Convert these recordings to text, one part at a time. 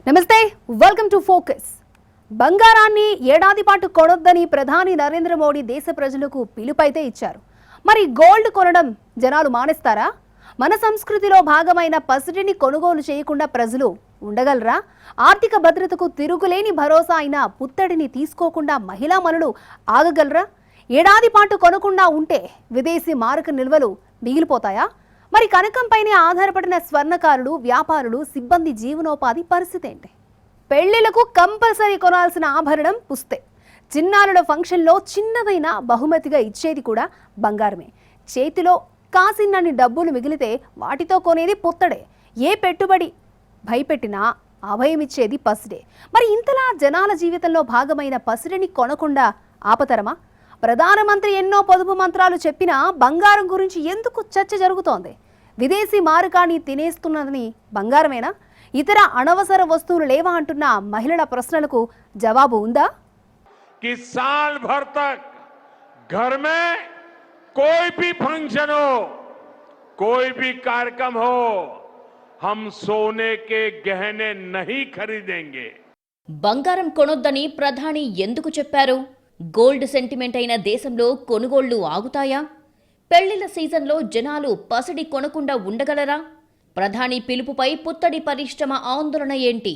నమస్తే, welcome to focus. బంగారాన్ని ఏడాది పాటు కొనొద్దని ప్రధాని నరేంద్ర మోడీ దేశ ప్రజలకు పిలుపైతే ఇచ్చారు. మరి గోల్డ్ కొనడం జనాలు మానేస్తారా? మన సంస్కృతిలో భాగమైన పసిడిని కొనుగోలు చేయకుండా ప్రజలు ఉండగలరా? ఆర్థిక భద్రతకు తిరుగులేని భరోసా అయిన పుత్తడిని తీసుకోకుండా మహిళా మనులు ఆగగలరా? ఏడాది పాటు కొనకుండా ఉంటే విదేశీ మారక నిల్వలు మిగిలిపోతాయా? మరి కనకంపైనే ఆధారపడిన స్వర్ణకారులు, వ్యాపారులు, సిబ్బంది జీవనోపాధి పరిస్థితి ఏంటి? పెళ్లిలకు కంపల్సరీ కొనాల్సిన ఆభరణం పుస్తే. చిన్నారుల ఫంక్షన్లో చిన్నదైన బహుమతిగా ఇచ్చేది కూడా బంగారమే. చేతిలో కాసిన్నన్ని డబ్బులు మిగిలితే వాటితో కొనేది పుత్తడే. ఏ పెట్టుబడి భయపెట్టినా అభయమిచ్చేది పసిడే. మరి ఇంతలా జనాల జీవితంలో భాగమైన పసిడిని కొనకుండా ఆపతరమా? ప్రధానమంత్రి ఎన్నో పొదుపు మంత్రాలు చెప్పినా బంగారం గురించి ఎందుకు చర్చ జరుగుతోంది? విదేశీ మారకాన్ని తినేస్తున్నదని బంగారమేనా? ఇతర అనవసర వస్తువులు లేవా అంటున్న మహిళల ప్రశ్నలకు జవాబు ఉందా? कि साल भर तक घर में कोई भी फंक्शन हो, कोई भी कार्यक्रम हो, हम सोने के गहने नहीं खरीदेंगे. బంగారం కొనొద్దని ప్రధాని ఎందుకు చెప్పారు? గోల్డ్ సెంటిమెంట్ అయిన దేశంలో కొనుగోళ్లు ఆగుతాయా? పెళ్లిళ్ల సీజన్లో జనాలు పసిడి కొనకుండా ఉండగలరా? ప్రధాని పిలుపుపై పుత్తడి పరిశ్రమ ఆందోళన ఏంటి?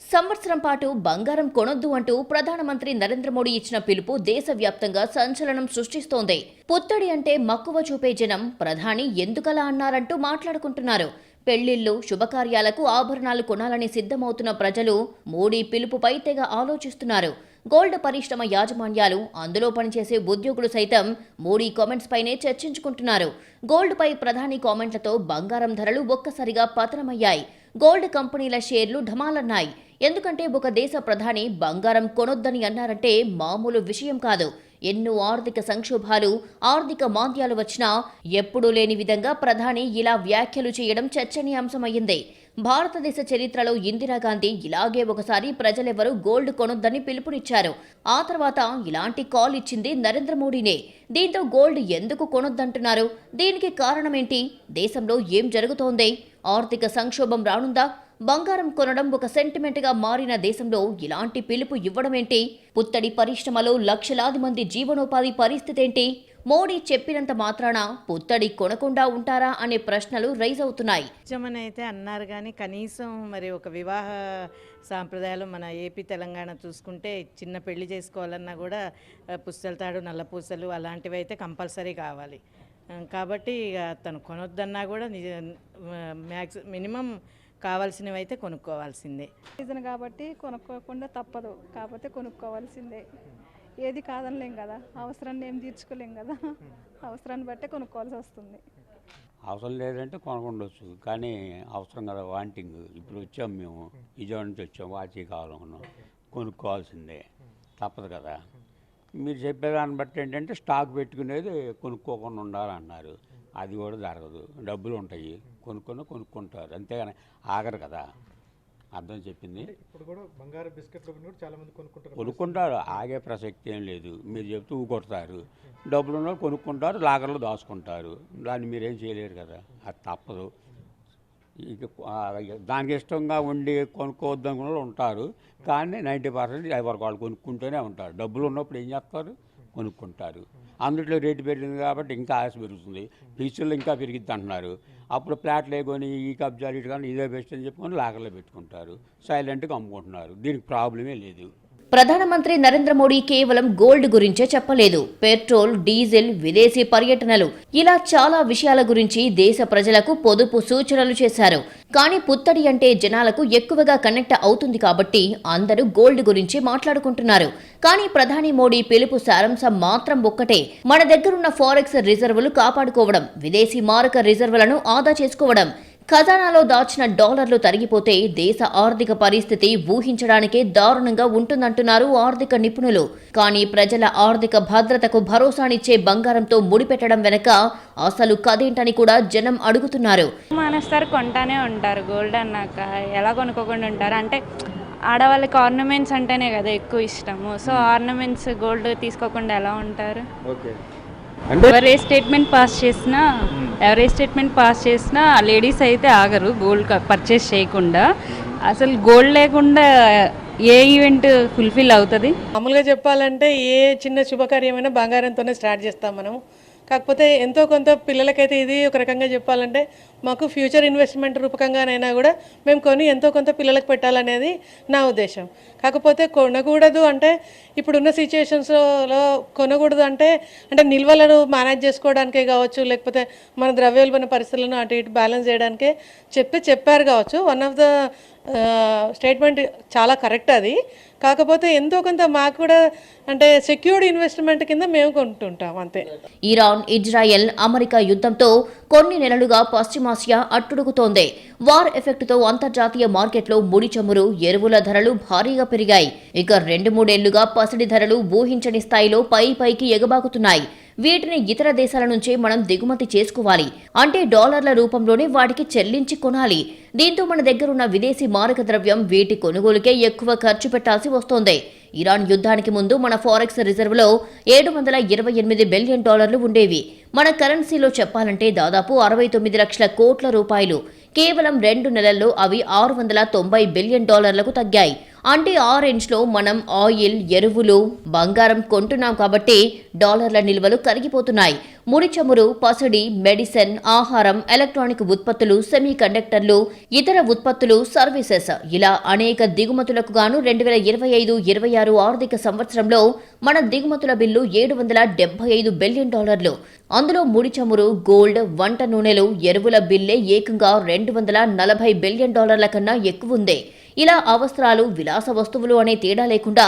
సంవత్సరం పాటు బంగారం కొనొద్దు అంటూ ప్రధానమంత్రి నరేంద్ర మోడీ ఇచ్చిన పిలుపు దేశవ్యాప్తంగా సంచలనం సృష్టిస్తోంది. పుత్తడి అంటే మక్కువ చూపే జనం ప్రధాని ఎందుకలా అన్నారంటూ మాట్లాడుకుంటున్నారు. పెళ్లిళ్లు, శుభకార్యాలకు ఆభరణాలు కొనాలని సిద్ధమవుతున్న ప్రజలు మోడీ పిలుపుపై తెగ ఆలోచిస్తున్నారు. గోల్డ్ పరిశ్రమ యాజమాన్యాలు, అందులో పనిచేసే ఉద్యోగులు సైతం మోడీ కామెంట్స్ పైనే చర్చించుకుంటున్నారు. గోల్డ్ పై ప్రధాని కామెంట్లతో బంగారం ధరలు ఒక్కసారిగా పతనమయ్యాయి. గోల్డ్ కంపెనీల షేర్లు ఢమాలన్నాయి. ఎందుకంటే ఒక దేశ ప్రధాని బంగారం కొనొద్దని అన్నారంటే మామూలు విషయం కాదు. ఎన్నో ఆర్థిక సంక్షోభాలు, ఆర్థిక మాంద్యాలు వచ్చినా ఎప్పుడూ లేని విధంగా ప్రధాని ఇలా వ్యాఖ్యలు చేయడం చర్చనీయాంశమయ్యింది. భారతదేశ చరిత్రలో ఇందిరాగాంధీ ఇలాగే ఒకసారి ప్రజలెవరూ గోల్డ్ కొనొద్దని పిలుపునిచ్చారు. ఆ తర్వాత ఇలాంటి కాల్ ఇచ్చింది నరేంద్ర మోడీనే. దీంతో గోల్డ్ ఎందుకు కొనొద్దంటున్నారు? దీనికి కారణమేంటి? దేశంలో ఏం జరుగుతోంది? ఆర్థిక సంక్షోభం రానుందా? బంగారం కొనడం ఒక సెంటిమెంట్గా మారిన దేశంలో ఇలాంటి పిలుపు ఇవ్వడమేంటి? పుత్తడి పరిశ్రమలో లక్షలాది మంది జీవనోపాధి పరిస్థితేంటి? మోడీ చెప్పినంత మాత్రాన పుత్తడి కొనకుండా ఉంటారా అనే ప్రశ్నలు రైజ్ అవుతున్నాయి. అయితే అన్నారు కానీ కనీసం మరి ఒక వివాహ సాంప్రదాయాలు మన ఏపీ తెలంగాణ చూసుకుంటే చిన్న పెళ్లి చేసుకోవాలన్నా కూడా పుస్తల తాడు, నల్ల పూసలు అలాంటివి అయితే కంపల్సరీ కావాలి. కాబట్టి తను కొనొద్దన్నా కూడా మినిమం కావాల్సినవి అయితే కొనుక్కోవాల్సిందే. సీజన్ కాబట్టి కొనుక్కోకుండా తప్పదు, కాకపోతే కొనుక్కోవాల్సిందే. ఏది కాదనలేం కదా, అవసరాన్ని ఏం తీర్చుకోలేం కదా, అవసరాన్ని బట్టే కొనుక్కోవాల్సి వస్తుంది. అవసరం లేదంటే కొనుక్కుండొచ్చు, కానీ అవసరం కదా, వాంటింగ్. ఇప్పుడు వచ్చాం మేము, విజయవాడ నుంచి వచ్చాం, వాచి కావాలనుకున్నాం, కొనుక్కోవాల్సిందే, తప్పదు కదా. మీరు చెప్పేదాన్ని బట్టి ఏంటంటే స్టాక్ పెట్టుకునేది కొనుక్కోకుండా ఉండాలన్నారు. అది కూడా జరగదు. డబ్బులు ఉంటాయి, కొనుక్కుంటారు, అంతేగాని ఆగరు కదా. అర్థం చెప్పింది. ఇప్పుడు కూడా బంగారు బిస్కెట్లు కూడా చాలా మంది కొనుక్కుంటారు, ఆగే ప్రసక్తి ఏం లేదు. మీరు చెప్తూ ఊకొడతారు, డబ్బులు ఉన్న కొనుక్కుంటారు, లాగర్లో దాచుకుంటారు. దాన్ని మీరేం చేయలేరు కదా, అది తప్పదు. ఇక దానికి ఇష్టంగా ఉండి కొనుక్కోవద్దు అనుకున్న వాళ్ళు ఉంటారు, కానీ 90% ఎవరికి వాళ్ళు కొనుక్కుంటూనే ఉంటారు. డబ్బులు ఉన్నప్పుడు ఏం చేస్తారు? కొనుక్కుంటారు. అందులో రేటు పెరిగింది కాబట్టి ఇంకా ఆశ పెరుగుతుంది. ఫ్యూచర్లో ఇంకా పెరిగిద్ది అంటున్నారు. అప్పుడు ఫ్లాట్లు కొని ఈ కబ్జాలు ఇటు కానీ ఇదే బెస్ట్ అని చెప్పుకొని లాగర్లో పెట్టుకుంటారు, సైలెంట్గా అమ్ముకుంటున్నారు. దీనికి ప్రాబ్లమే లేదు. ప్రధానమంత్రి నరేంద్ర మోడీ కేవలం గోల్డ్ గురించే చెప్పలేదు. పెట్రోల్, డీజిల్, విదేశీ పర్యటనలు, ఇలా చాలా విషయాల గురించి దేశ ప్రజలకు పొదుపు సూచనలు చేశారు. కానీ పుత్తడి అంటే జనాలకు ఎక్కువగా కనెక్ట్ అవుతుంది కాబట్టి అందరూ గోల్డ్ గురించి మాట్లాడుకుంటున్నారు. కానీ ప్రధాని మోడీ పిలుపు సారాంశం మాత్రం ఒక్కటే: మన దగ్గరున్న ఫారెక్స్ రిజర్వులు కాపాడుకోవడం, విదేశీ మారక రిజర్వులను ఆదా చేసుకోవడం. ఖజానాలో దాచిన డాలర్లు తరిగిపోతే దేశ ఆర్థిక పరిస్థితి ఊహించడానికే దారుణంగా ఉంటుందంటున్నారు ఆర్థిక నిపుణులు. కానీ ప్రజల ఆర్థిక భద్రతకు భరోసానిచ్చే బంగారంతో ముడిపెట్టడం వెనక అసలు కదేంటని కూడా జనం అడుగుతున్నారు. మానేస్తారు, కొంటానే ఉంటారు. గోల్డ్ అన్నాక ఎలా కొనుక్కోకుండా ఉంటారు? అంటే ఆడవాళ్ళకి ఆర్నమెంట్స్ అంటేనే కదా ఎక్కువ ఇష్టము. సో ఆర్నమెంట్స్ గోల్డ్ తీసుకోకుండా ఎలా ఉంటారు? ఎవరు ఏ స్టేట్మెంట్ పాస్ చేసినా లేడీస్ అయితే ఆగరు గోల్డ్ పర్చేస్ చేయకుండా. అసలు గోల్డ్ లేకుండా ఏ ఈవెంట్ ఫుల్ఫిల్ అవుతుంది? మామూలుగా చెప్పాలంటే ఏ చిన్న శుభకార్యమైనా బంగారంతోనే స్టార్ట్ చేస్తాం మనం. కాకపోతే ఎంతో కొంత పిల్లలకైతే ఇది ఒక రకంగా చెప్పాలంటే మాకు ఫ్యూచర్ ఇన్వెస్ట్మెంట్ రూపకంగానైనా కూడా మేము కొని ఎంతో కొంత పిల్లలకు పెట్టాలనేది నా ఉద్దేశం. కాకపోతే కొనకూడదు అంటే ఇప్పుడున్న సిచ్యుయేషన్స్లో కొనకూడదు అంటే నిల్వలను మేనేజ్ చేసుకోవడానికే కావచ్చు, లేకపోతే మన ద్రవ్యోల్బణ పరిస్థితులను అటు ఇటు బ్యాలెన్స్ చేయడానికే చెప్పారు కావచ్చు. వన్ ఆఫ్ ద స్టేట్మెంట్ చాలా కరెక్ట్ అది. కాకపోతే ఎంతో కొంత మాకు కూడా సెక్యూర్డ్ ఇన్వెస్ట్మెంట్ కింద మేము కొంటుంటాం అంతే. ఇరాన్, ఇజ్రాయెల్, అమెరికా యుద్ధంతో కొన్ని నెలలుగా పశ్చిమాసియా అట్టుడుగుతోంది. వార్ ఎఫెక్ట్తో అంతర్జాతీయ మార్కెట్లో ముడి చమురు, ఎరువుల ధరలు భారీగా పెరిగాయి. ఇక 2-3 ఏళ్లుగా పసిడి ధరలు ఊహించని స్థాయిలో పైకి ఎగబాకుతున్నాయి. వీటిని ఇతర దేశాల నుంచే మనం దిగుమతి చేసుకోవాలి. అంటే డాలర్ల రూపంలోనే వాటికి చెల్లించి కొనాలి. దీంతో మన దగ్గరున్న విదేశీ మారక ద్రవ్యం వీటి కొనుగోలుకే ఎక్కువ ఖర్చు పెట్టాల్సి వస్తోంది. ఇరాన్ యుద్ధానికి ముందు మన ఫారెక్స్ రిజర్వ్లో $728 బిలియన్ ఉండేవి. మన కరెన్సీలో చెప్పాలంటే దాదాపు 69 లక్షల కోట్ల రూపాయలు. కేవలం 2 నెలల్లో అవి $690 బిలియన్ తగ్గాయి. అంటే ఆ రేంజ్లో మనం ఆయిల్, ఎరువులు, బంగారం కొంటున్నాం కాబట్టి డాలర్ల నిల్వలు కరిగిపోతున్నాయి. ముడి చమురు, పసిడి, మెడిసిన్, ఆహారం, ఎలక్ట్రానిక్ ఉత్పత్తులు, సెమీ కండక్టర్లు, ఇతర ఉత్పత్తులు, సర్వీసెస్ ఇలా అనేక దిగుమతులకు గాను 2025-26 ఆర్థిక సంవత్సరంలో మన దిగుమతుల బిల్లు $775 బిలియన్. అందులో ముడి చమురు, గోల్డ్, వంట నూనెలు, ఎరువుల బిల్లే ఏకంగా $240 బిలియన్ కన్నా ఎక్కువ ఉంది. ఇలా అవసరాలు, విలాస వస్తువులు అనే తేడా లేకుండా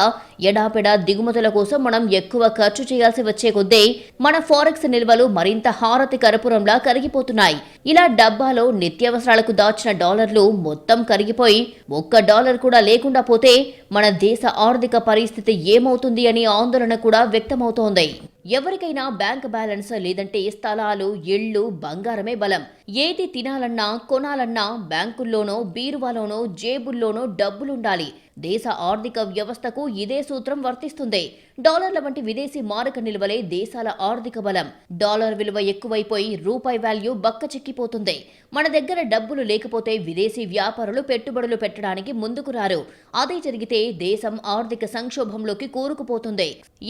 ఎడాపెడా దిగుమతుల కోసం మనం ఎక్కువ ఖర్చు చేయాల్సి వచ్చే కొద్దీ మన ఫారెక్స్ నిల్వలు మరింత హారతి కర్పూరంలా కరిగిపోతున్నాయి. ఇలా డబ్బాలో నిత్యావసరాలకు దాచిన డాలర్లు మొత్తం కరిగిపోయి $1 కూడా లేకుండా పోతే మన దేశ ఆర్థిక పరిస్థితి ఏమవుతుంది అని ఆందోళన కూడా వ్యక్తమవుతోంది. ఎవరికైనా బ్యాంక్ బ్యాలెన్స్ లేదంటే స్థలాలు, ఇళ్లు, బంగారమే బలం. ఏది తినాలన్నా, కొనాలన్నా బ్యాంకుల్లోనో, బీరువాలోనో, జేబుల్లోనో డబ్బులుండాలి. దేశ ఆర్థిక వ్యవస్థకు ఇదే సూత్రం వర్తిస్తుంది. డాలర్ల వంటి విదేశీ మారక నిల్వలే దేశాల ఆర్థిక బలం. డాలర్ విలువ ఎక్కువైపోయి రూపాయి వాల్యూ బక్కచిక్కిపోతుంది. మన దగ్గర డబ్బులు లేకపోతే విదేశీ వ్యాపారులు పెట్టుబడులు పెట్టడానికి ముందుకు రారు. అదే జరిగితే దేశం ఆర్థిక సంక్షోభంలోకి కూరుకుపోతుంది.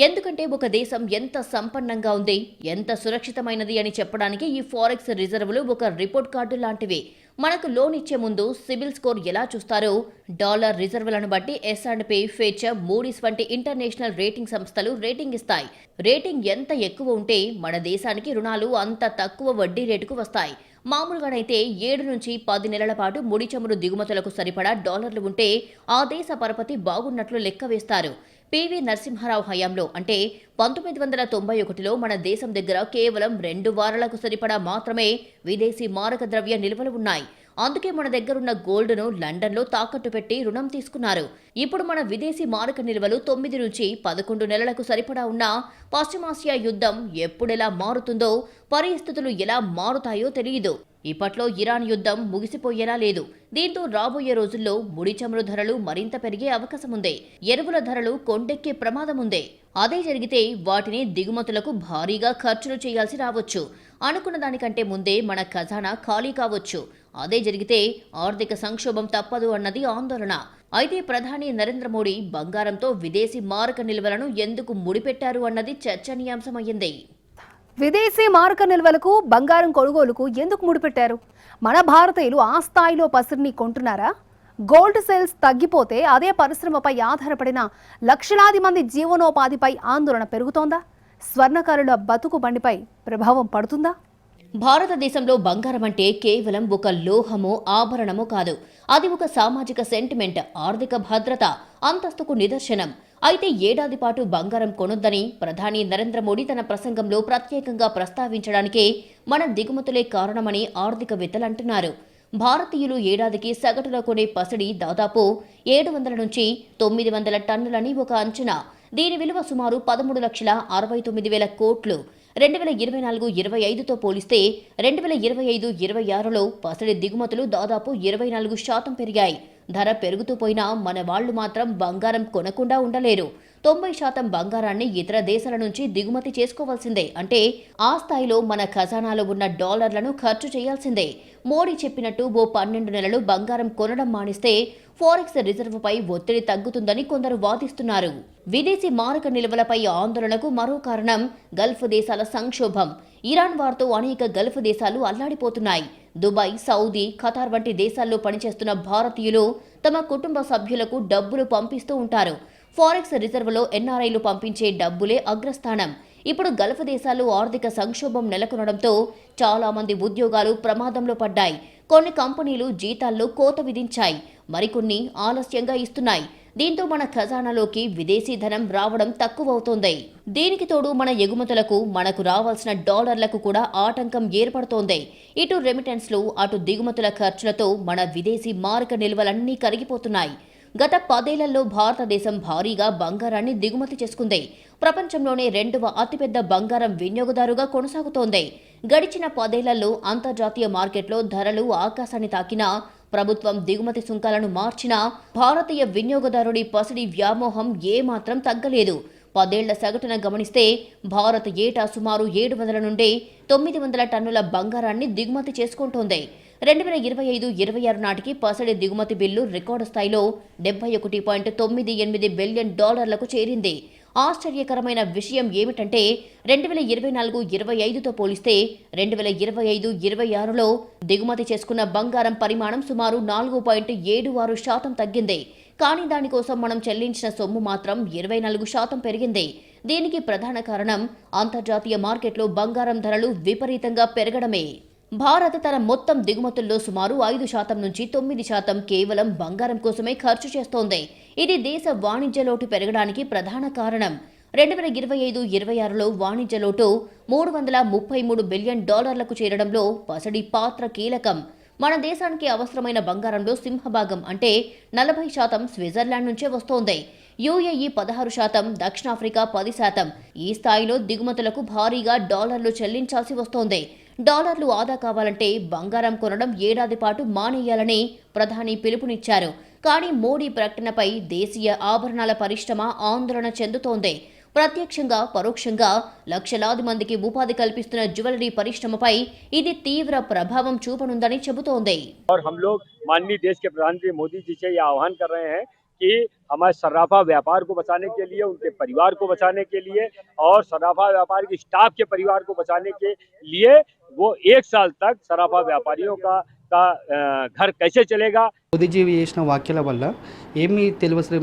ఎందుకంటే ఒక దేశం ఎంత సంపన్నంగా ఉంది, ఎంత సురక్షితమైనది అని చెప్పడానికి ఈ ఫారెక్స్ రిజర్వులు ఒక రిపోర్ట్ కార్డు లాంటివి. మనకు లోన్ ఇచ్చే ముందు సిబిల్ స్కోర్ ఎలా చూస్తారో డాలర్ రిజర్వులను బట్టి S&P, Fitch, Moody's వంటి ఇంటర్నేషనల్ రేటింగ్ సంస్థలు రేటింగ్ ఇస్తాయి. రేటింగ్ ఎంత ఎక్కువ ఉంటే మన దేశానికి రుణాలు అంత తక్కువ వడ్డీ రేటుకు వస్తాయి. మామూలుగానైతే 7 నుంచి 10 నెలల పాటు ముడి చమురు దిగుమతులకు సరిపడా డాలర్లు ఉంటే ఆ దేశ పరపతి బాగున్నట్లు లెక్క వేస్తారు. పివి నరసింహారావు హయాంలో అంటే 1991లో మన దేశం దగ్గర కేవలం 2 వారాలకు సరిపడా మాత్రమే విదేశీ మారక ద్రవ్య నిల్వలు ఉన్నాయి. అందుకే మన దగ్గరున్న గోల్డ్ను లండన్లో తాకట్టు పెట్టి రుణం తీసుకున్నారు. ఇప్పుడు మన విదేశీ మారక నిల్వలు 9 నుంచి 11 నెలలకు సరిపడా ఉన్నా పశ్చిమాసియా యుద్ధం ఎప్పుడెలా మారుతుందో, పరిస్థితులు ఎలా మారుతాయో తెలియదు. ఇప్పట్లో ఇరాన్ యుద్ధం ముగిసిపోయేలా లేదు. దీంతో రాబోయే రోజుల్లో ముడి చమురు ధరలు మరింత పెరిగే అవకాశం ఉంది. ఎరువుల ధరలు కొండెక్కే ప్రమాదం ఉంది. అదే జరిగితే వాటిని దిగుమతులకు భారీగా ఖర్చులు చేయాల్సి రావచ్చు. అనుకున్న దానికంటే ముందే మన ఖజానా ఖాళీ కావచ్చు. అదే జరిగితే ఆర్థిక సంక్షోభం తప్పదు అన్నది ఆందోళన. అయితే ప్రధాని నరేంద్ర మోడీ బంగారంతో విదేశీ మారక నిల్వలను ఎందుకు ముడిపెట్టారు అన్నది చర్చనీయాంశమయ్యింది. విదేశీ మారక నిల్వలకు, బంగారం కొనుగోలుకు ఎందుకు ముడిపెట్టారు? మన భారతీయులు ఆ స్థాయిలో పసిరిని కొంటున్నారా? గోల్డ్ సేల్స్ తగ్గిపోతే అదే పరిశ్రమపై ఆధారపడిన లక్షలాది మంది జీవనోపాధిపై ఆందోళన పెరుగుతోందా? స్వర్ణకారుల బతుకు బండిపై ప్రభావం పడుతుందా? భారతదేశంలో బంగారం అంటే కేవలం ఒక లోహమో, ఆభరణమో కాదు. అది ఒక సామాజిక సెంటిమెంట్, ఆర్థిక భద్రత, అంతస్తుకు నిదర్శనం. అయితే ఏడాది పాటు బంగారం కొనొద్దని ప్రధాని నరేంద్ర మోడీ తన ప్రసంగంలో ప్రత్యేకంగా ప్రస్తావించడానికే మన దిగుమతులే కారణమని ఆర్థికవేత్తలు అంటున్నారు. భారతీయులు ఏడాదికి సగటులో కొనే పసిడి దాదాపు 700 నుంచి 900 టన్నులని ఒక అంచనా. దీని విలువ సుమారు 13,69,000 కోట్లు. 2024-25తో పోలిస్తే 2025-26లో పసిడి దిగుమతులు దాదాపు 24% పెరిగాయి. ధర పెరుగుతూ పోయినా మన వాళ్లు మాత్రం బంగారం కొనకుండా ఉండలేరు. 90% బంగారాన్ని ఇతర దేశాల నుంచి దిగుమతి చేసుకోవాల్సిందే. అంటే ఆ స్థాయిలో మన ఖజానాలో ఉన్న డాలర్లను ఖర్చు చేయాల్సిందే. మోడీ చెప్పినట్టు ఓ 12 నెలలు బంగారం కొనడం మానేస్తే ఫారెక్స్ రిజర్వుపై ఒత్తిడి తగ్గుతుందని కొందరు వాదిస్తున్నారు. విదేశీ మారక నిల్వలపై ఆందోళనకు మరో కారణం గల్ఫ్ దేశాల సంక్షోభం. ఇరాన్ వార్తో అనేక గల్ఫ్ దేశాలు అల్లాడిపోతున్నాయి. దుబాయ్, సౌదీ, ఖతార్ వంటి దేశాల్లో పనిచేస్తున్న భారతీయులు తమ కుటుంబ సభ్యులకు డబ్బులు పంపిస్తూ ఉంటారు. ఫారెక్స్ రిజర్వులో ఎన్ఆర్ఐలు పంపించే డబ్బులే అగ్రస్థానం. ఇప్పుడు గల్ఫ్ దేశాలు ఆర్థిక సంక్షోభం నెలకొనడంతో చాలా మంది ఉద్యోగాలు ప్రమాదంలో పడ్డాయి. కొన్ని కంపెనీలు జీతాల్లో కోత విధించాయి, మరికొన్ని ఆలస్యంగా ఇస్తున్నాయి. దీంతో మన ఖజానాలోకి విదేశీ ధనం రావడం తక్కువవుతోంది. దీనికి తోడు మన ఎగుమతులకు మనకు రావాల్సిన డాలర్లకు కూడా ఆటంకం ఏర్పడుతోంది. ఇటు రెమిటెన్స్లు, అటు దిగుమతుల ఖర్చులతో మన విదేశీ మారక నిల్వలన్నీ కరిగిపోతున్నాయి. గత 10 ఏళ్లలో భారతదేశం భారీగా బంగారాన్ని దిగుమతి చేసుకుంది. ప్రపంచంలోనే 2వ అతిపెద్ద బంగారం వినియోగదారుగా కొనసాగుతోంది. గడిచిన 10 ఏళ్లలో అంతర్జాతీయ మార్కెట్లో ధరలు ఆకాశాన్ని తాకినా, ప్రభుత్వం దిగుమతి సుంకాలను మార్చినా భారతీయ వినియోగదారుడి పసిడి వ్యామోహం ఏమాత్రం తగ్గలేదు. 10 ఏళ్ల సగటున గమనిస్తే భారత్ ఏటా సుమారు 700 నుండి 900 టన్నుల బంగారాన్ని దిగుమతి చేసుకుంటోంది. 2025-26 నాటికి పసిడి దిగుమతి బిల్లు రికార్డు స్థాయిలో $71.98 బిలియన్ చేరింది. ఆశ్చర్యకరమైన విషయం ఏమిటంటే 2024-25తో పోలిస్తే 2025-26లో దిగుమతి చేసుకున్న బంగారం పరిమాణం సుమారు 4.76% తగ్గింది. కానీ దానికోసం మనం చెల్లించిన సొమ్ము మాత్రం 24% పెరిగింది. దీనికి ప్రధాన కారణం అంతర్జాతీయ మార్కెట్లో బంగారం ధరలు విపరీతంగా పెరగడమే. భారత్ తన మొత్తం దిగుమతుల్లో సుమారు 5% నుంచి 9% కేవలం బంగారం కోసమే ఖర్చు చేస్తోంది. ఇది దేశ వాణిజ్య లోటు పెరగడానికి ప్రధాన కారణం. 2025-26లో వాణిజ్య లోటు $333 బిలియన్ చేరడంలో పసిడి పాత్ర కీలకం. మన దేశానికి అవసరమైన బంగారంలో సింహభాగం అంటే 40% స్విట్జర్లాండ్ నుంచే వస్తోంది. యుఏఈ 16%, దక్షిణాఫ్రికా 10%. ఈ స్థాయిలో దిగుమతులకు భారీగా డాలర్లు చెల్లించాల్సి వస్తోంది. డాలర్లు ఆదా కావాలంటే బంగారం కొనడం ఏడాది పాటు మానేయాలని ప్రధాని పిలుపునిచ్చారు. కానీ మోడీ ప్రకటనపై దేశీయ ఆభరణాల పరిశ్రమ ఆందోళన చెందుతోంది. ప్రత్యక్షంగా పరోక్షంగా లక్షలాది మందికి ఉపాధి కల్పిస్తున్న జ్యువెలరీ పరిశ్రమపై ఇది తీవ్ర ప్రభావం చూపనుందని చెబుతోంది. माननीय देश के प्रधानमंत्री मोदी जी से यह आह्वान कर रहे हैं कि हमारे सर्राफा व्यापार को बचाने के लिए, उनके परिवार को बचाने के लिए और सर्राफा व्यापार के स्टाफ के परिवार को बचाने के लिए वो 1 साल तक सर्राफा व्यापारियों का घर कैसे चलेगा. మోదీజీ చేసిన వ్యాఖ్యల వల్ల ఏమీ తెలియదు,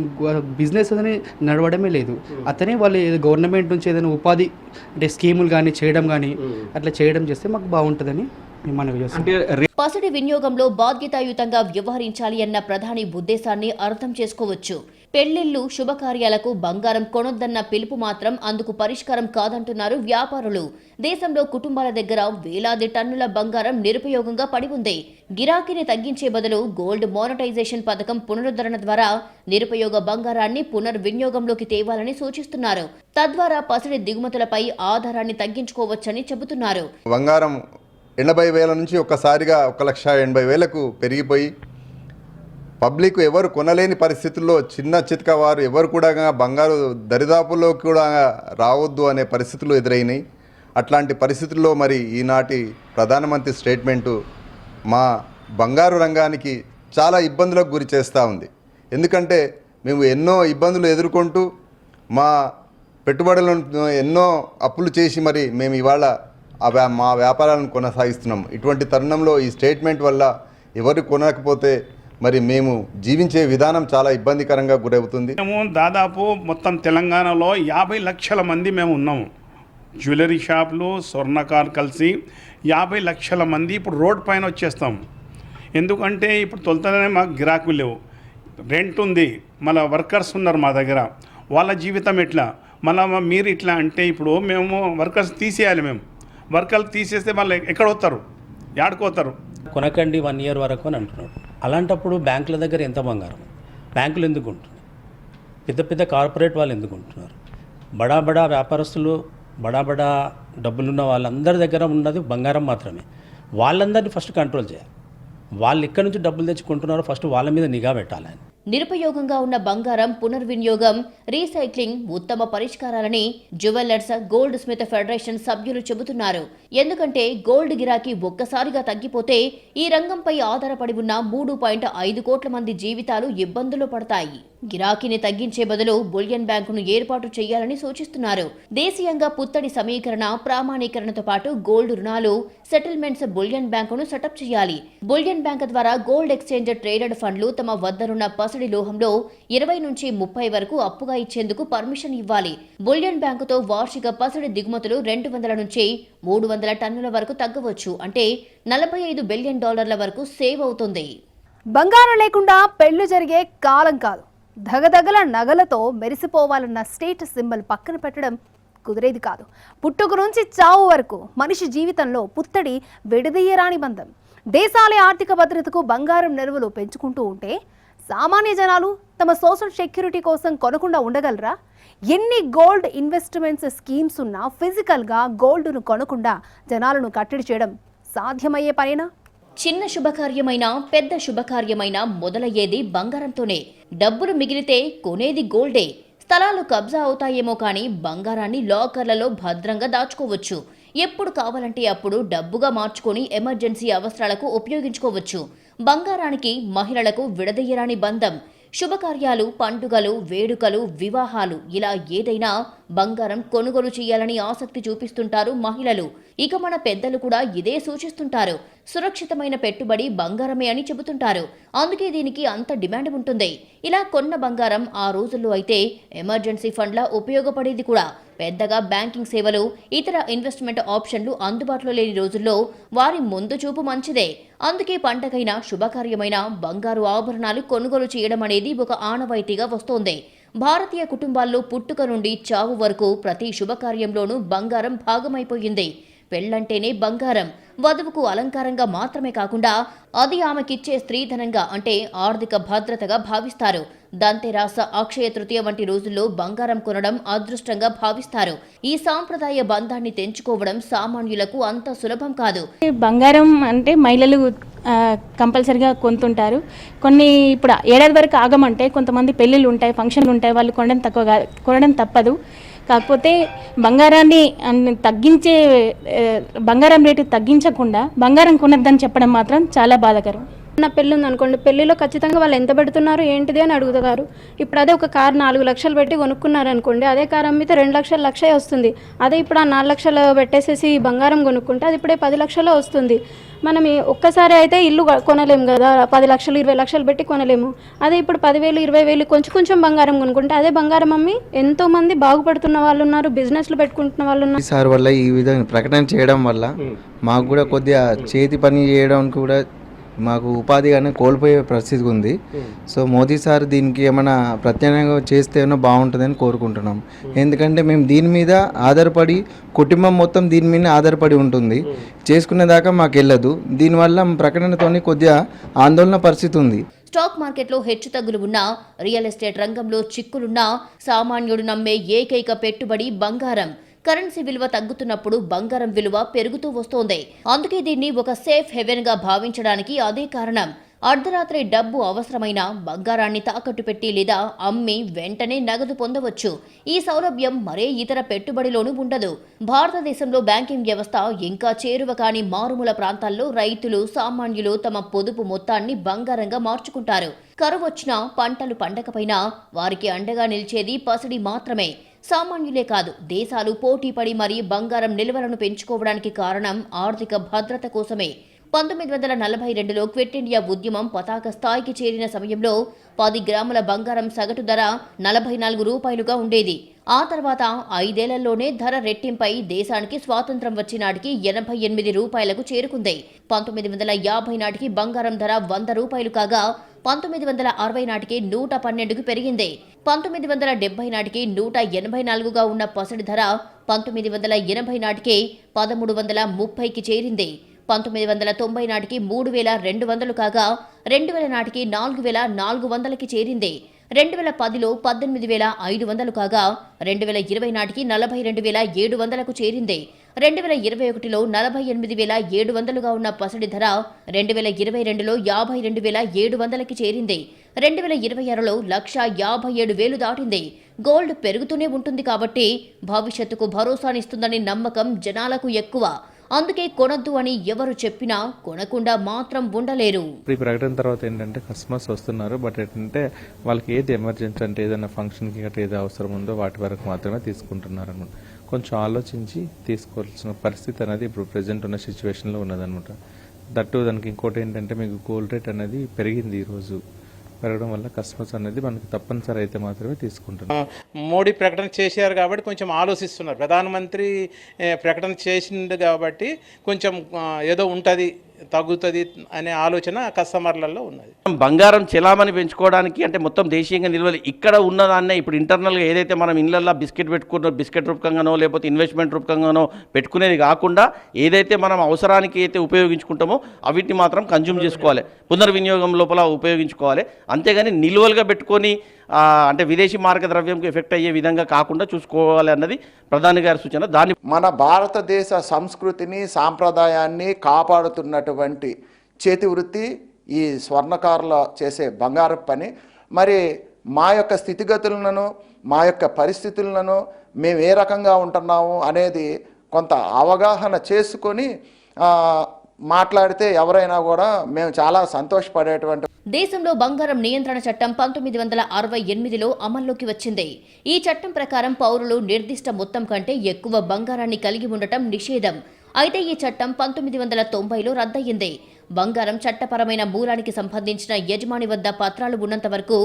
బిజినెస్ అనేది నడవడమే లేదు. అతనే వాళ్ళు గవర్నమెంట్ నుంచి ఏదైనా ఉపాధి అంటే స్కీములు కానీ చేయడం కానీ అట్లా చేయడం చేస్తే మాకు బాగుంటుందని మనకు చేస్తాం. పసిడి వినియోగంలో బాధ్యతాయుతంగా వ్యవహరించాలి అన్న ప్రధాని ఉద్దేశాన్ని అర్థం చేసుకోవచ్చు. పెళ్లిళ్లు, శుభకార్యాలకు బంగారం కొనొద్దన్న పిలుపు మాత్రం అందుకు పరిష్కారం కాదంటున్నారు వ్యాపారులు. దేశంలో కుటుంబాల దగ్గర వేలాది టన్నుల బంగారం నిరుపయోగంగా పడి ఉంది. గిరాకీని తగ్గించే బదులు గోల్డ్ మానిటైజేషన్ పథకం పునరుద్ధరణ ద్వారా నిరుపయోగ బంగారాన్ని పునర్వినియోగంలోకి తేవాలని సూచిస్తున్నారు. తద్వారా పసిడి దిగుమతులపై ఆధారాన్ని తగ్గించుకోవచ్చని చెబుతున్నారు. బంగారం 80,000 నుంచి ఒక్కసారిగా 1,80,000కు పెరిగిపోయి పబ్లిక్ ఎవరు కొనలేని పరిస్థితుల్లో చిన్న చితక వారు ఎవరు కూడా బంగారు దరిదాపుల్లో కూడా రావద్దు అనే పరిస్థితులు ఎదురైనాయి. అట్లాంటి పరిస్థితుల్లో మరి ఈనాటి ప్రధానమంత్రి స్టేట్మెంటు మా బంగారు రంగానికి చాలా ఇబ్బందులకు గురి చేస్తూ ఉంది. ఎందుకంటే మేము ఎన్నో ఇబ్బందులు ఎదుర్కొంటూ మా పెట్టుబడులను ఎన్నో అప్పులు చేసి మరి మేము ఇవాళ మా వ్యాపారాలను కొనసాగిస్తున్నాం. ఇటువంటి తరుణంలో ఈ స్టేట్మెంట్ వల్ల ఎవరు కొనకపోతే మరి మేము జీవించే విధానం చాలా ఇబ్బందికరంగా గురవుతుంది. మేము దాదాపు మొత్తం తెలంగాణలో 50 లక్షల మంది మేము ఉన్నాము. జ్యువెలరీ షాపులు, స్వర్ణకారు కలిసి 50 లక్షల మంది ఇప్పుడు రోడ్ పైన వచ్చేస్తాం. ఎందుకంటే ఇప్పుడు తొలుతనే మాకు గిరాకులు లేవు, రెంట్ ఉంది, మళ్ళీ వర్కర్స్ ఉన్నారు మా దగ్గర, వాళ్ళ జీవితం ఎట్లా, మళ్ళీ మీరు ఇట్లా అంటే ఇప్పుడు మేము వర్కర్స్ తీసేయాలి. మేము వర్కర్లు తీసేస్తే వాళ్ళు ఎక్కడ వస్తారు, యాడుకోతారు. కొనకండి 1 ఇయర్ వరకు అని అంటున్నాడు. అలాంటప్పుడు బ్యాంకుల దగ్గర ఎంత బంగారం, బ్యాంకులు ఎందుకు ఉంటున్నాయి, పెద్ద పెద్ద కార్పొరేట్ వాళ్ళు ఎందుకు ఉంటున్నారు, బడా బడా వ్యాపారస్తులు, బడా బడా డబ్బులున్న వాళ్ళందరి దగ్గర ఉన్నది బంగారం మాత్రమే. వాళ్ళందరినీ ఫస్ట్ కంట్రోల్ చేయాలి. వాళ్ళు ఎక్కడి నుంచి డబ్బులు తెచ్చుకుంటున్నారో ఫస్ట్ వాళ్ళ మీద నిఘా పెట్టాలి. నిరుపయోగంగా ఉన్న బంగారం పునర్వినియోగం, రీసైక్లింగ్ ఉత్తమ పరిష్కారాలని జ్యువెలర్స్ గోల్డ్ స్మిత్ ఫెడరేషన్ సభ్యులు చెబుతున్నారు. ఎందుకంటే గోల్డ్ గిరాకీ ఒక్కసారిగా తగ్గిపోతే ఈ రంగంపై ఆధారపడి ఉన్న 3.5 కోట్ల మంది జీవితాలు ఇబ్బందులు పడతాయి. గిరాకీని తగ్గించే బదులు బులియన్ బ్యాంకును ఏర్పాటు చేయాలని సూచిస్తున్నారు. దేశీయంగా పుత్తడి సమీకరణ, ప్రామాణీకరణతో పాటు గోల్డ్ రుణాలు, సెటిల్మెంట్స్ బులియన్ బ్యాంకును సెటప్ చేయాలి. బులియన్ బ్యాంక్ ద్వారా గోల్డ్ ఎక్స్చేంజ్ ట్రేడెడ్ ఫండ్లు తమ వద్దనున్న పసిడి లోహంలో 20 నుంచి 30 వరకు అప్పుగా ఇచ్చేందుకు పర్మిషన్ ఇవ్వాలి. బులియన్ బ్యాంకుతో వార్షిక పసిడి దిగుమతులు 200 నుంచి 300 టన్నుల వరకు తగ్గవచ్చు. అంటే $45 బిలియన్ వరకు సేవ్ అవుతుంది. బంగారం లేకుండా పెళ్లి జరిగే కాలం కాదు. దగదగల నగలతో మెరిసిపోవాలన్న స్టేట్ సింబల్ పక్కన పెట్టడం కుదిరేది కాదు. పుట్టుక నుంచి చావు వరకు మనిషి జీవితంలో పుత్తడి విడదీయరాని బంధం. దేశాలే ఆర్థిక భద్రతకు బంగారం నిల్వలు పెంచుకుంటూ ఉంటే సామాన్య జనాలు తమ సోషల్ సెక్యూరిటీ కోసం కొనకుండా ఉండగలరా? ఎన్ని గోల్డ్ ఇన్వెస్ట్మెంట్స్ స్కీమ్స్ ఉన్నా ఫిజికల్గా గోల్డ్ను కొనకుండా జనాలను కట్టడి చేయడం సాధ్యమయ్యే పనేనా? చిన్న శుభకార్యమైనా పెద్ద శుభకార్యమైనా మొదలయ్యేది బంగారంతోనే. డబ్బులు మిగిలితే కొనేది గోల్డే. స్థలాలు కబ్జా అవుతాయేమో కానీ బంగారాన్ని లాకర్లలో భద్రంగా దాచుకోవచ్చు. ఎప్పుడు కావాలంటే అప్పుడు డబ్బుగా మార్చుకొని ఎమర్జెన్సీ అవసరాలకు ఉపయోగించుకోవచ్చు. బంగారానికి మహిళలకు విడదీయరాని బంధం. శుభకార్యాలు, పండుగలు, వేడుకలు, వివాహాలు ఇలా ఏదైనా బంగారం కొనుగోలు చేయాలని ఆసక్తి చూపిస్తుంటారు మహిళలు. ఇక మన పెద్దలు కూడా ఇదే సూచిస్తుంటారు. సురక్షితమైన పెట్టుబడి బంగారమే అని చెబుతుంటారు. అందుకే దీనికి అంత డిమాండ్ ఉంటుంది. ఇలా కొన్న బంగారం ఆ రోజుల్లో అయితే ఎమర్జెన్సీ ఫండ్లా ఉపయోగపడేది కూడా. పెద్దగా బ్యాంకింగ్ సేవలు, ఇతర ఇన్వెస్ట్మెంట్ ఆప్షన్లు అందుబాటులో లేని రోజుల్లో వారి ముందు చూపు మంచిదే. అందుకే పండగైన, శుభకార్యమైన బంగారు ఆభరణాలు కొనుగోలు చేయడం అనేది ఒక ఆనవాయితీగా వస్తోంది. భారతీయ కుటుంబాల్లో పుట్టుక నుండి చావు వరకు ప్రతి శుభకార్యంలోనూ బంగారం భాగమైపోయింది. పెళ్లంటేనే బంగారం. వధువుకు అలంకారంగా మాత్రమే కాకుండా అది ఆమెకిచ్చే స్త్రీధనంగా, అంటే ఆర్థిక భద్రతగా భావిస్తారు. దంతెరాస, అక్షయ తృతీయ వంటి రోజుల్లో బంగారం కొనడం అదృష్టంగా భావిస్తారు. ఈ సాంప్రదాయ బంధాన్ని తెంచుకోవడం సామాన్యులకు అంత సులభం కాదు. బంగారం అంటే మహిళలు కంపల్సరిగా కొంటుంటారు. కొన్ని ఇప్పుడు ఏడాది వరకు ఆగమంటే కొంతమంది పెళ్ళిళ్ళు ఉంటాయి, ఫంక్షన్లు ఉంటాయి, వాళ్ళు కొనడం తప్పదు. కాకపోతే బంగారాన్ని బంగారం రేటు తగ్గించకుండా బంగారం కొనద్దని చెప్పడం మాత్రం చాలా బాధాకరం. నా పెళ్ళి ఉంది అనుకోండి, పెళ్ళిలో ఖచ్చితంగా వాళ్ళు ఎంత పెడుతున్నారు ఏంటిది అని అడుగుతారు. ఇప్పుడు అదే ఒక కారు 4 లక్షలు పెట్టి కొనుక్కున్నారు అనుకోండి, అదే కారు అమ్మితే 2 లక్షలు లక్షే వస్తుంది. అదే ఇప్పుడు ఆ 4 లక్షలు పెట్టేసేసి బంగారం కొనుక్కుంటే అది ఇప్పుడే 10 లక్షలు వస్తుంది. మనం ఒక్కసారి అయితే ఇల్లు కొనలేము కదా, 10 లక్షలు 20 లక్షలు పెట్టి కొనలేము. అదే ఇప్పుడు 10,000 20,000 కొంచెం బంగారం కొనుక్కుంటే అదే బంగారం అమ్మి ఎంతో మంది బాగుపడుతున్న వాళ్ళు ఉన్నారు, బిజినెస్లు పెట్టుకుంటున్న వాళ్ళు ఉన్నారు. సార్ వల్ల ఈ విధంగా ప్రకటన చేయడం వల్ల మాకు కూడా కొద్దిగా చేతి పని చేయడానికి కూడా మాకు ఉపాధిగానే కోల్పోయే పరిస్థితి ఉంది. సో మోదీ సార్ దీనికి ఏమైనా ప్రత్యామ్నాయంగా చేస్తే ఏమైనా బాగుంటుందని కోరుకుంటున్నాం. ఎందుకంటే మేము దీని మీద ఆధారపడి, కుటుంబం మొత్తం దీని మీద ఆధారపడి ఉంటుంది. చేసుకునేదాకా మాకు వెళ్ళదు. దీనివల్ల ప్రకటనతో కొద్దిగా ఆందోళన పరిస్థితి ఉంది. స్టాక్ మార్కెట్లో హెచ్చుతగ్గులు ఉన్నా, రియల్ ఎస్టేట్ రంగంలో చిక్కులున్నా సామాన్యుడు నమ్మే ఏకైక పెట్టుబడి బంగారం. కరెన్సీ విలువ తగ్గుతున్నప్పుడు బంగారం విలువ పెరుగుతూ వస్తోంది. అందుకే దీన్ని ఒక సేఫ్ హెవెన్ గా భావించడానికి అదే కారణం. అర్ధరాత్రి డబ్బు అవసరమైన బంగారాన్ని తాకట్టు పెట్టి లేదా అమ్మి వెంటనే నగదు పొందవచ్చు. ఈ సౌలభ్యం మరే ఇతర పెట్టుబడిలోనూ ఉండదు. భారతదేశంలో బ్యాంకింగ్ వ్యవస్థ ఇంకా చేరువ కాని మారుమూల ప్రాంతాల్లో రైతులు, సామాన్యులు తమ పొదుపు మొత్తాన్ని బంగారంగా మార్చుకుంటారు. కరువు వచ్చినా, పంటలు పండకపోయినా వారికి అండగా నిలిచేది పసిడి మాత్రమే. సామాన్యులే కాదు, దేశాలు పోటీపడి మరీ బంగారం నిల్వలను పెంచుకోవడానికి కారణం ఆర్థిక భద్రత కోసమే. 1942లో క్విట్ ఇండియా ఉద్యమం పతాక స్థాయికి చేరిన సమయంలో 10 గ్రాముల బంగారం సగటు ధర ₹44గా ఉండేది. ఆ తర్వాత 5 ఏళ్లలోనే ధర రెట్టింపై దేశానికి స్వాతంత్రం వచ్చినాటికి ₹88కు చేరుకుంది. 1950 నాటికి బంగారం ధర ₹100 కాగా 1960 నాటికి 112కు పెరిగింది. 1970 నాటికి 184గా ఉన్న పసిడి ధర 1980 నాటికి 1330కి చేరింది. 1990 నాటికి 3200 కాగా 2000 నాటికి 4400కి చేరింది. 2010లో 18500 కాగా 2020 నాటికి 42700కు చేరింది. 2021లో 48700గా ఉన్న పసిడి ధర 2022లో 52700కి చేరింది. 2026లో 1,57,000 దాటింది. గోల్డ్ పెరుగుతూనే ఉంటుంది కాబట్టి భవిష్యత్తుకు భరోసానిస్తుందని నమ్మకం జనాలకు ఎక్కువ. అందుకే కొనొద్దు అని ఎవరు చెప్పినా కొనకుండా మాత్రం ఉండలేరు. ఈ ప్రకటన తర్వాత ఏంటంటే కస్టమర్స్ వస్తున్నారు, బట్ ఏంటంటే వాళ్ళకి ఏది ఎమర్జెన్సీ అంటే ఏదైనా ఫంక్షన్కి గట్రా ఏది అవసరం ఉందో వాటి వరకు మాత్రమే తీసుకుంటున్నారు అనమాట. కొంచెం ఆలోచించి తీసుకోవాల్సిన పరిస్థితి అనేది ఇప్పుడు ప్రజెంట్ ఉన్న సిచ్యువేషన్లో ఉన్నదనమాట. దట్టు దానికి ఇంకోటి ఏంటంటే మీకు గోల్డ్ రేట్ అనేది పెరిగింది. ఈరోజు పెరగడం వల్ల కస్టమర్స్ అనేది మనకి తప్పనిసరి అయితే మాత్రమే తీసుకుంటున్నారు. మోడీ ప్రకటన చేశారు కాబట్టి కొంచెం ఆలోచిస్తున్నారు. ప్రధానమంత్రి ప్రకటన చేసిండు కాబట్టి కొంచెం ఏదో ఉంటుంది, తగ్గుతుంది అనే ఆలోచన కస్టమర్లలో ఉన్నది. బంగారం చెలామణి పెంచుకోవడానికి అంటే మొత్తం దేశీయంగా నిల్వలు ఇక్కడ ఉన్నదాన్నే ఇప్పుడు ఇంటర్నల్గా ఏదైతే మనం ఇళ్ళల్లో బిస్కెట్ రూపకంగానో లేకపోతే ఇన్వెస్ట్మెంట్ రూపకంగానో పెట్టుకునేది కాకుండా ఏదైతే మనం అవసరానికి అయితే ఉపయోగించుకుంటామో అవిటిని మాత్రం కన్జ్యూమ్ చేసుకోవాలి, పునర్వినియోగం లోపల ఉపయోగించుకోవాలి. అంతేగాని నిల్వలుగా పెట్టుకొని అంటే విదేశీ మార్క ద్రవ్యంకు ఎఫెక్ట్ అయ్యే విధంగా కాకుండా చూసుకోవాలి అన్నది ప్రధాని గారి సూచన. దాన్ని మన భారతదేశ సంస్కృతిని సాంప్రదాయాన్ని కాపాడుతున్నటువంటి చేతి వృత్తి ఈ స్వర్ణకారులు చేసే బంగారు పని. మరి మా యొక్క స్థితిగతులను మా యొక్క పరిస్థితులను మేము ఏ రకంగా ఉంటున్నాము అనేది కొంత అవగాహన చేసుకొని మాట్లాడితే ఎవరైనా కూడా మేము చాలా సంతోషపడేటువంటి. దేశంలో బంగారం నియంత్రణ చట్టం 1968లో అమల్లోకి వచ్చింది. ఈ చట్టం ప్రకారం పౌరులు నిర్దిష్ట మొత్తం కంటే ఎక్కువ బంగారాన్ని కలిగి ఉండటం నిషేధం. అయితే ఈ చట్టం 1990లో రద్దయింది. బంగారం చట్టపరమైన మూలానికి సంబంధించిన యజమాని వద్ద పత్రాలు ఉన్నంత వరకు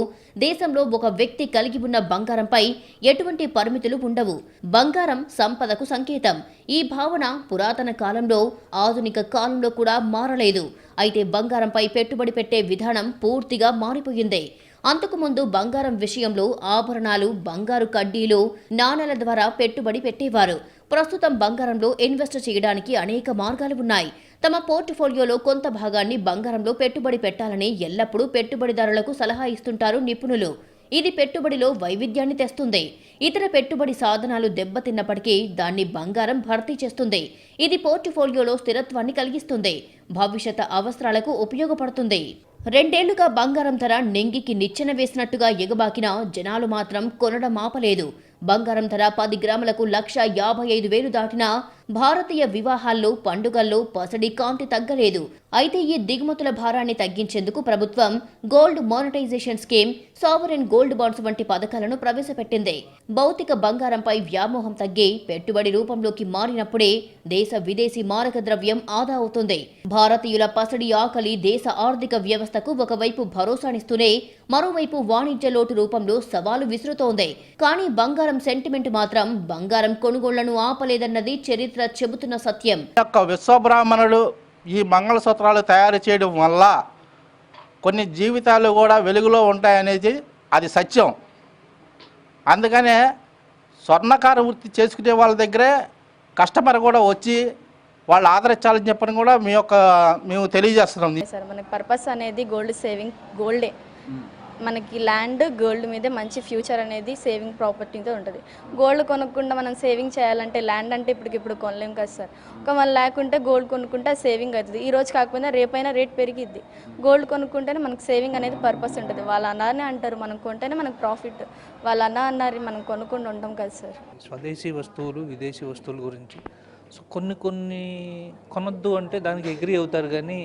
దేశంలో ఒక వ్యక్తి కలిగి ఉన్న బంగారంపై ఎటువంటి పరిమితులు ఉండవు. బంగారం సంపదకు సంకేతం. ఈ భావన పురాతన కాలంలో, ఆధునిక కాలంలో కూడా మారలేదు. అయితే బంగారంపై పెట్టుబడి పెట్టే విధానం పూర్తిగా మారిపోయింది. అంతకుముందు బంగారం విషయంలో ఆభరణాలు, బంగారు కడ్డీలు, నాణేల ద్వారా పెట్టుబడి పెట్టేవారు. ప్రస్తుతం బంగారంలో ఇన్వెస్ట్ చేయడానికి అనేక మార్గాలు ఉన్నాయి. తమ పోర్ట్ఫోలియోలో కొంత భాగాన్ని బంగారంలో పెట్టుబడి పెట్టాలని ఎల్లప్పుడూ పెట్టుబడిదారులకు సలహా ఇస్తుంటారు నిపుణులు. ఇది పెట్టుబడిలో వైవిధ్యాన్ని తెస్తుంది. ఇతర పెట్టుబడి సాధనాలు దెబ్బతిన్నప్పటికీ దాన్ని బంగారం భర్తీ చేస్తుంది. ఇది పోర్ట్ఫోలియోలో స్థిరత్వాన్ని కలిగిస్తుంది. భవిష్యత్ అవసరాలకు ఉపయోగపడుతుంది. 2 ఏళ్లుగా బంగారం ధర నెంగికి నిచ్చెన వేసినట్టుగా ఎగబాకినా జనాలు మాత్రం కొనడం ఆపలేదు. బంగారం ధర 10 గ్రాములకు 1,55,000 దాటినా భారతీయ వివాహాల్లో, పండుగల్లో పసడి కాంతి తగ్గలేదు. అయితే ఈ దిగుమతుల భారాన్ని తగ్గించేందుకు ప్రభుత్వం gold monetization scheme, sovereign gold bonds వంటి పథకాలను ప్రవేశపెట్టింది. భౌతిక బంగారంపై వ్యామోహం తగ్గి పెట్టుబడి రూపంలోకి మారినప్పుడే దేశ విదేశీ మారక ద్రవ్యం ఆదా అవుతుంది. భారతీయుల పసడి ఆకలి దేశ ఆర్థిక వ్యవస్థకు ఒకవైపు భరోసానిస్తూనే మరోవైపు వాణిజ్య లోటు రూపంలో సవాలు విసురుతోంది. కానీ బంగారం సెంటిమెంట్ మాత్రం బంగారం కొనుగోళ్లను ఆపలేదన్నది చరిత్ర చెబుతున్న సత్యం. విశ్వబ్రాహ్మణులు ఈ మంగళసూత్రాలు తయారు చేయడం వల్ల కొన్ని జీవితాలు కూడా వెలుగులో ఉంటాయనేది అది సత్యం. అందుకనే స్వర్ణకార వృత్తి చేసుకునే వాళ్ళ దగ్గరే కస్టమర్ కూడా వచ్చి వాళ్ళు ఆదరించాలని చెప్పని కూడా మేము తెలియజేస్తున్నాం. సార్ మనకి పర్పస్ అనేది గోల్డ్ సేవింగ్, గోల్డే మనకి ల్యాండ్ గోల్డ్ మీద మంచి ఫ్యూచర్ అనేది సేవింగ్ ప్రాపర్టీతో ఉంటుంది. గోల్డ్ కొనుక్కుండా మనం సేవింగ్ చేయాలంటే ల్యాండ్ అంటే ఇప్పటికిప్పుడు కొనలేం కదా సార్. ఒక 1 lakh ఉంటే గోల్డ్ కొనుక్కుంటే సేవింగ్ అవుతుంది. ఈ రోజు కాకపోయినా రేపైనా రేట్ పెరిగిద్ది. గోల్డ్ కొనుక్కుంటేనే మనకు సేవింగ్ అనేది పర్పస్ ఉంటుంది. వాళ్ళ అన్నారనే అంటారు మనం కొంటేనే మనకు ప్రాఫిట్, వాళ్ళ అన్నారు మనం కొనుక్కుండా ఉంటాం కదా సార్. స్వదేశీ వస్తువులు, విదేశీ వస్తువుల గురించి సో కొన్ని కొనొద్దు అంటే దానికి ఎగ్రీ అవుతారు, కానీ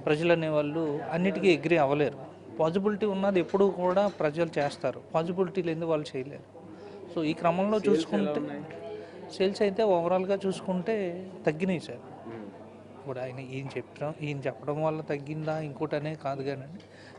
ప్రజలు అనేవాళ్ళు అన్నిటికీ ఎగ్రీ అవ్వలేరు. పాజిబిలిటీ ఉన్నది ఎప్పుడు కూడా ప్రజలు చేస్తారు, పాజిబిలిటీ లేని వాళ్ళు చేయలేరు. సో ఈ క్రమంలో చూసుకుంటే సేల్స్ అయితే ఓవరాల్గా చూసుకుంటే తగ్గినాయి సార్. ఇప్పుడు ఈయన చెప్పడం వల్ల తగ్గిందా ఇంకోటనే కాదు, కానీ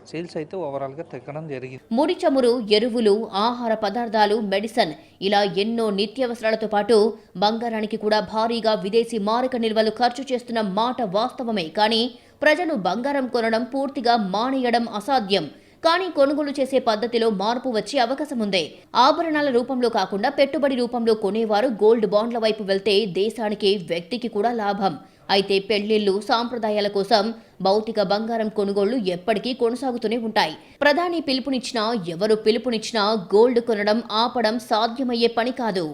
సేల్స్ అయితే ఓవరాల్గా తగ్గడం జరిగింది. ముడి చమురు, ఎరువులు, ఆహార పదార్థాలు, మెడిసిన్ ఇలా ఎన్నో నిత్యావసరాలతో పాటు బంగారానికి కూడా భారీగా విదేశీ మారక నిల్వలు ఖర్చు చేస్తున్న మాట వాస్తవమే. కానీ ప్రజలు బంగారం కొనడం పూర్తిగా మానేయడం అసాధ్యం. కానీ కొనుగోలు చేసే పద్ధతిలో మార్పు వచ్చే అవకాశం ఉంది. ఆభరణాల రూపంలో కాకుండా పెట్టుబడి రూపంలో కొనేవారు గోల్డ్ బాండ్ల వైపు వెళ్తే దేశానికి, వ్యక్తికి కూడా లాభం. అయితే పెళ్లిళ్లు, సాంప్రదాయాల కోసం భౌతిక బంగారం కొనుగోళ్లు ఎప్పటికీ కొనసాగుతూనే ఉంటాయి. ప్రధాని పిలుపునిచ్చినా, ఎవరు పిలుపునిచ్చినా గోల్డ్ కొనడం ఆపడం సాధ్యమయ్యే పని కాదు.